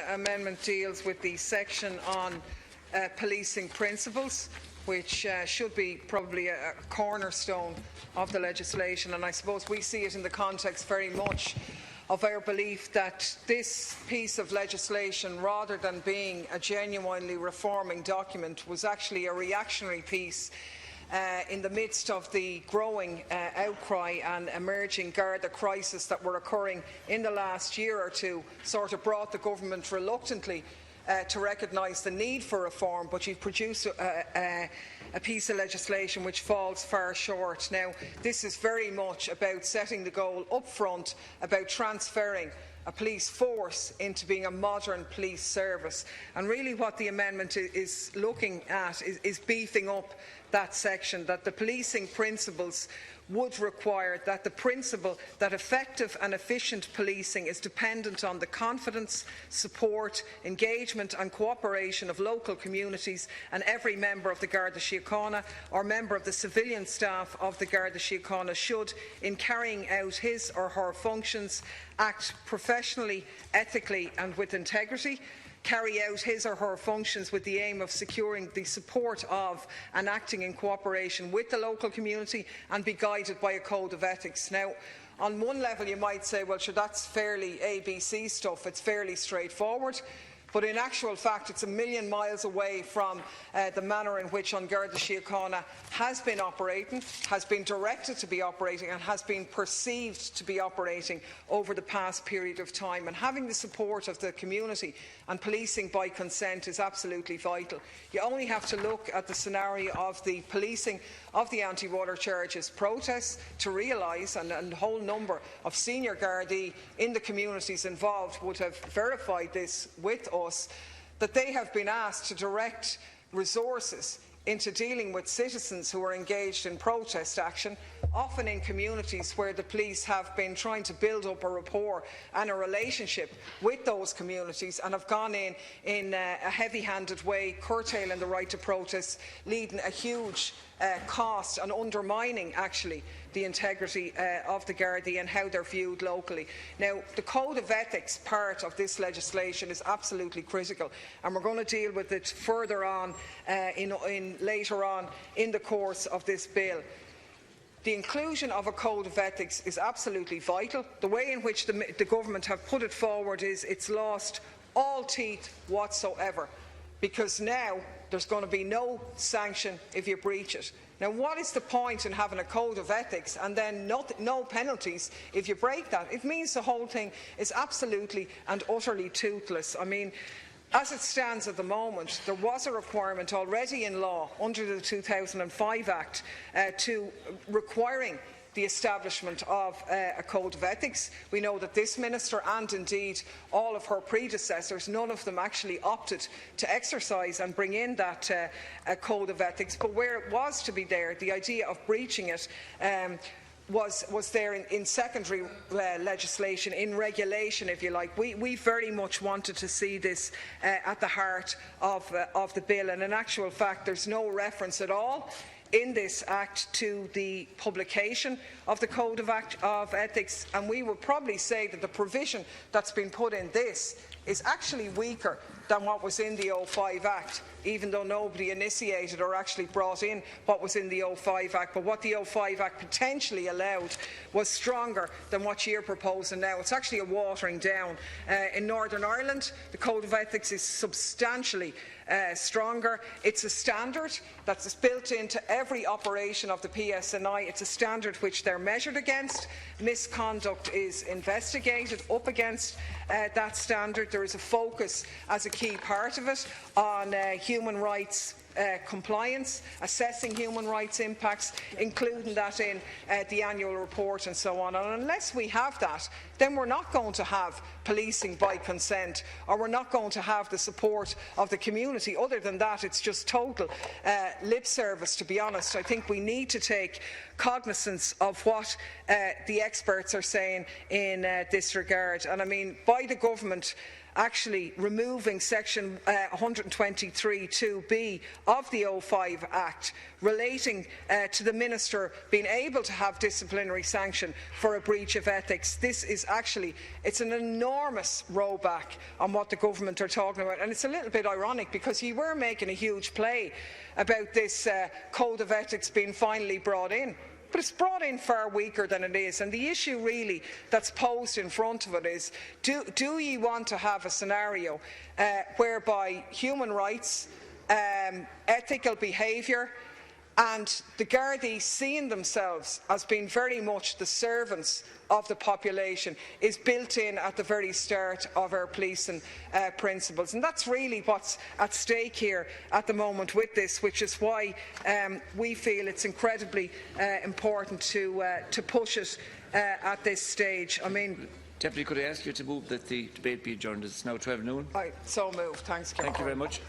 amendment deals with the section on policing principles, which should be probably a cornerstone of the legislation, and I suppose we see it in the context very much of our belief that this piece of legislation, rather than being a genuinely reforming document, was actually a reactionary piece in the midst of the growing outcry and emerging Garda crisis that were occurring in the last year or two, sort of brought the government reluctantly to recognise the need for reform, but you've produced a piece of legislation which falls far short. Now, this is very much about setting the goal up front, about transferring a police force into being a modern police service. And really what the amendment is looking at is beefing up that section, that the policing principles would require that the principle that effective and efficient policing is dependent on the confidence, support, engagement and cooperation of local communities and every member of the Garda Síochána or member of the civilian staff of the Garda Síochána should, in carrying out his or her functions, act professionally, ethically and with integrity, carry out his or her functions with the aim of securing the support of and acting in cooperation with the local community and be guided by a code of ethics. Now, on one level you might say, well sure, that's fairly ABC stuff, it's fairly straightforward. But in actual fact, it's a million miles away from the manner in which Garda Síochána has been operating, has been directed to be operating and has been perceived to be operating over the past period of time. And having the support of the community and policing by consent is absolutely vital. You only have to look at the scenario of the policing of the anti-water charges protests to realise, and a whole number of senior Gardaí in the communities involved would have verified this with us, that they have been asked to direct resources into dealing with citizens who are engaged in protest action, often in communities where the police have been trying to build up a rapport and a relationship with those communities and have gone in a heavy-handed way, curtailing the right to protest, leading a huge cost and undermining actually the integrity of the Gardaí and how they're viewed locally. Now, the Code of Ethics part of this legislation is absolutely critical, and we're going to deal with it further on later on in the course of this bill. The inclusion of a code of ethics is absolutely vital. The way in which the government have put it forward is it's lost all teeth whatsoever, because now there's going to be no sanction if you breach it. Now, what is the point in having a code of ethics and then no penalties if you break that? It means the whole thing is absolutely and utterly toothless. I mean, as it stands at the moment, there was a requirement already in law under the 2005 Act to requiring the establishment of a code of ethics. We know that this minister and indeed all of her predecessors, none of them actually opted to exercise and bring in that code of ethics, but where it was to be there, the idea of breaching it was there in secondary legislation, in regulation, if you like. We very much wanted to see this at the heart of the bill, and in actual fact there's no reference at all in this Act to the publication of the Code of Ethics, and we would probably say that the provision that's been put in this is actually weaker than what was in the 05 Act, even though nobody initiated or actually brought in what was in the 05 Act. But what the 05 Act potentially allowed was stronger than what you're proposing now. It's actually a watering down. In Northern Ireland, the Code of Ethics is substantially stronger. It's a standard that's built into every operation of the PSNI. It's a standard which they're measured against. Misconduct is investigated up against that standard. There is a focus as a key part of it on human rights compliance, assessing human rights impacts, including that in the annual report and so on. And unless we have that, then we're not going to have policing by consent, or we're not going to have the support of the community. Other than that, it's just total lip service, to be honest. I think we need to take cognizance of what the experts are saying in this regard. And I mean, by the government actually removing section 123(2)(b) of the 05 Act relating to the Minister being able to have disciplinary sanction for a breach of ethics. This is actually, it's an enormous rollback on what the government are talking about, and it's a little bit ironic because you were making a huge play about this code of ethics being finally brought in. But it's brought in far weaker than it is, and the issue really that's posed in front of it is, do you want to have a scenario whereby human rights, ethical behaviour and the Gardaí seeing themselves as being very much the servants of the population is built in at the very start of our policing principles. And that's really what's at stake here at the moment with this, which is why we feel it's incredibly important to push it at this stage. I mean, Deputy, could I ask you to move that the debate be adjourned? It's now 12 noon. So moved. Thanks, Chair. Thank you very much.